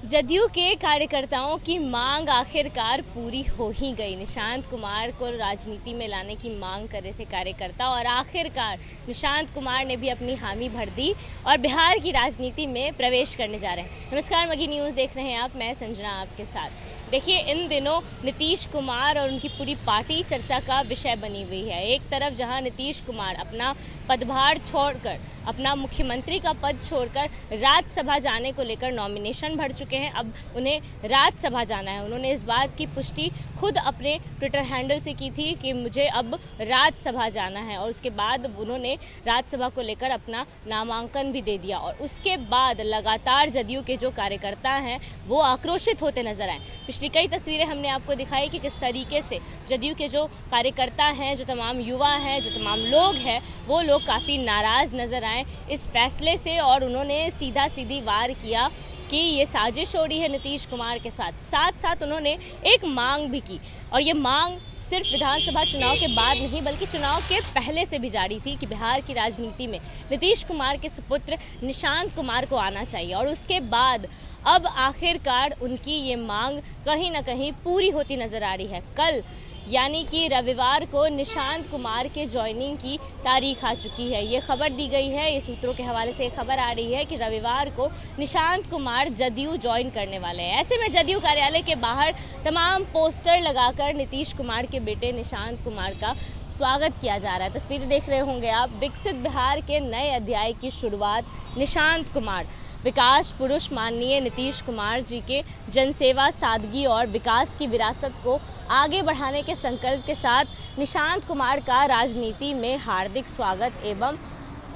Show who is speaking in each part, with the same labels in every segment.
Speaker 1: जदयू के कार्यकर्ताओं की मांग आखिरकार पूरी हो ही गई। निशांत कुमार को राजनीति में लाने की मांग कर रहे थे कार्यकर्ता और आखिरकार निशांत कुमार ने भी अपनी हामी भर दी और बिहार की राजनीति में प्रवेश करने जा रहे हैं। नमस्कार, मगी न्यूज़ देख रहे हैं आप, मैं संजना आपके साथ। देखिए, इन दिनों नीतीश कुमार और उनकी पूरी पार्टी चर्चा का विषय बनी हुई है। एक तरफ जहां नीतीश कुमार अपना पदभार छोड़कर, अपना मुख्यमंत्री का पद छोड़कर राज्यसभा जाने को लेकर नॉमिनेशन भर चुके हैं। अब उन्हें राज्यसभा जाना है। उन्होंने इस बात की पुष्टि खुद अपने ट्विटर हैंडल से की थी कि मुझे अब राज्यसभा जाना है, और उसके बाद उन्होंने राज्यसभा को लेकर अपना नामांकन भी दे दिया। और उसके बाद लगातार जदयू के जो कार्यकर्ता हैं वो आक्रोशित होते नजर आए। पिछली कई तस्वीरें हमने आपको दिखाई कि किस तरीके से जदयू के जो कार्यकर्ता हैं, जो तमाम युवा हैं, जो तमाम लोग हैं, वो लोग काफ़ी नाराज़ नजर आए इस फैसले से। और उन्होंने सीधा सीधी वार किया कि ये साजिश हो रही है नीतीश कुमार के साथ। साथ साथ उन्होंने एक मांग भी की, और ये मांग सिर्फ विधानसभा चुनाव के बाद नहीं बल्कि चुनाव के पहले से भी जारी थी कि बिहार की राजनीति में नीतीश कुमार के सुपुत्र निशांत कुमार को आना चाहिए। और उसके बाद अब आखिरकार उनकी ये मांग कहीं ना कहीं पूरी होती नजर आ रही है। कल यानी कि रविवार को निशांत कुमार के ज्वाइनिंग की तारीख आ चुकी है। ये खबर दी गई है, ये सूत्रों के हवाले से खबर आ रही है कि रविवार को निशांत कुमार जदयू ज्वाइन करने वाले हैं। ऐसे में जदयू कार्यालय के बाहर तमाम पोस्टर लगाकर नीतीश कुमार के बेटे निशांत कुमार का स्वागत किया जा रहा है। तस्वीरें देख रहे होंगे आप। विकसित बिहार के नए अध्याय की शुरुआत निशांत कुमार, विकास पुरुष माननीय नीतीश कुमार जी के जनसेवा, सादगी और विकास की विरासत को आगे बढ़ाने के संकल्प के साथ निशांत कुमार का राजनीति में हार्दिक स्वागत एवं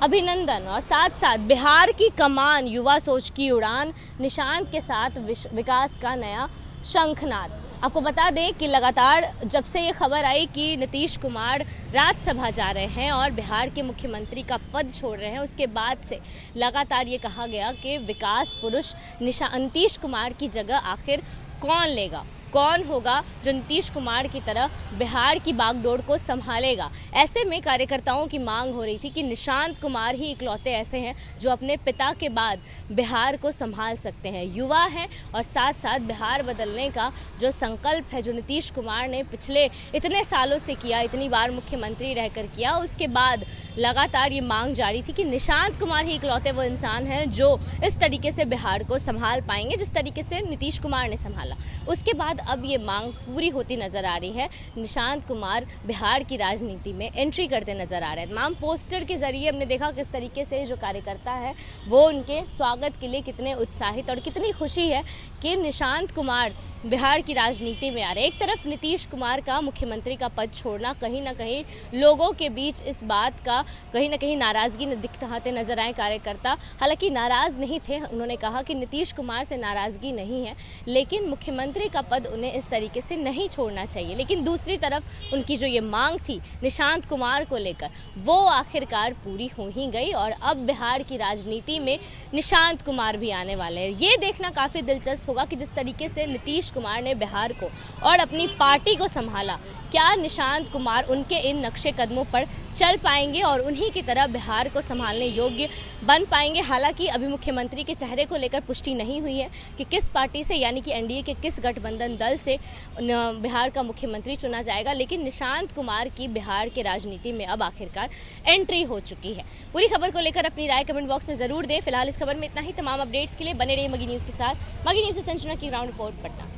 Speaker 1: अभिनंदन। और साथ साथ बिहार की कमान, युवा सोच की उड़ान, निशांत के साथ विकास का नया शंखनाद। आपको बता दें कि लगातार जब से ये खबर आई कि नीतीश कुमार राज्यसभा जा रहे हैं और बिहार के मुख्यमंत्री का पद छोड़ रहे हैं, उसके बाद से लगातार ये कहा गया कि विकास पुरुष नीतीश कुमार की जगह आखिर कौन लेगा, कौन होगा जो नीतीश कुमार की तरह बिहार की बागडोर को संभालेगा। ऐसे में कार्यकर्ताओं की मांग हो रही थी कि निशांत कुमार ही इकलौते ऐसे हैं जो अपने पिता के बाद बिहार को संभाल सकते हैं। युवा हैं और साथ साथ बिहार बदलने का जो संकल्प है, जो नीतीश कुमार ने पिछले इतने सालों से किया, इतनी बार मुख्यमंत्री रहकर किया, उसके बाद लगातार ये मांग जारी थी कि निशांत कुमार ही इकलौते वो इंसान हैं जो इस तरीके से बिहार को संभाल पाएंगे जिस तरीके से नीतीश कुमार ने संभाला। उसके बाद अब ये मांग पूरी होती नजर आ रही है। निशांत कुमार बिहार की राजनीति में एंट्री करते नजर आ रहे हैं। तमाम पोस्टर के जरिए हमने देखा किस तरीके से जो कार्यकर्ता है वो उनके स्वागत के लिए कितने उत्साहित और कितनी खुशी है कि निशांत कुमार बिहार की राजनीति में आ रहे हैं। एक तरफ नीतीश कुमार का मुख्यमंत्री का पद छोड़ना, कहीं ना कहीं लोगों के बीच इस बात का कहीं ना कहीं नाराजगी दिखाते नजर आए कार्यकर्ता। हालांकि नाराज नहीं थे, उन्होंने कहा कि नीतीश कुमार से नाराजगी नहीं है, लेकिन मुख्यमंत्री का पद उन्हें इस तरीके से नहीं छोड़ना चाहिए। लेकिन दूसरी तरफ उनकी जो ये मांग थी निशांत कुमार को लेकर, वो आखिरकार पूरी हो ही गई और अब बिहार की राजनीति में निशांत कुमार भी आने वाले हैं। ये देखना काफी दिलचस्प होगा कि जिस तरीके से नीतीश कुमार ने बिहार को और अपनी पार्टी को संभाला, क्या निशांत कुमार उनके इन नक्शे कदमों पर चल पाएंगे और उन्हीं की तरह बिहार को संभालने योग्य बन पाएंगे। हालांकि अभी मुख्यमंत्री के चेहरे को लेकर पुष्टि नहीं हुई है कि किस पार्टी से, यानी कि एनडीए के किस गठबंधन दल से बिहार का मुख्यमंत्री चुना जाएगा, लेकिन निशांत कुमार की बिहार के राजनीति में अब आखिरकार एंट्री हो चुकी है। पूरी खबर को लेकर अपनी राय कमेंट बॉक्स में जरूर दें। फिलहाल इस खबर में इतना ही। तमाम अपडेट्स के लिए बने रहिए मगी न्यूज़ के साथ। मगी न्यूज़ से संजना की ग्राउंड रिपोर्ट, पटना।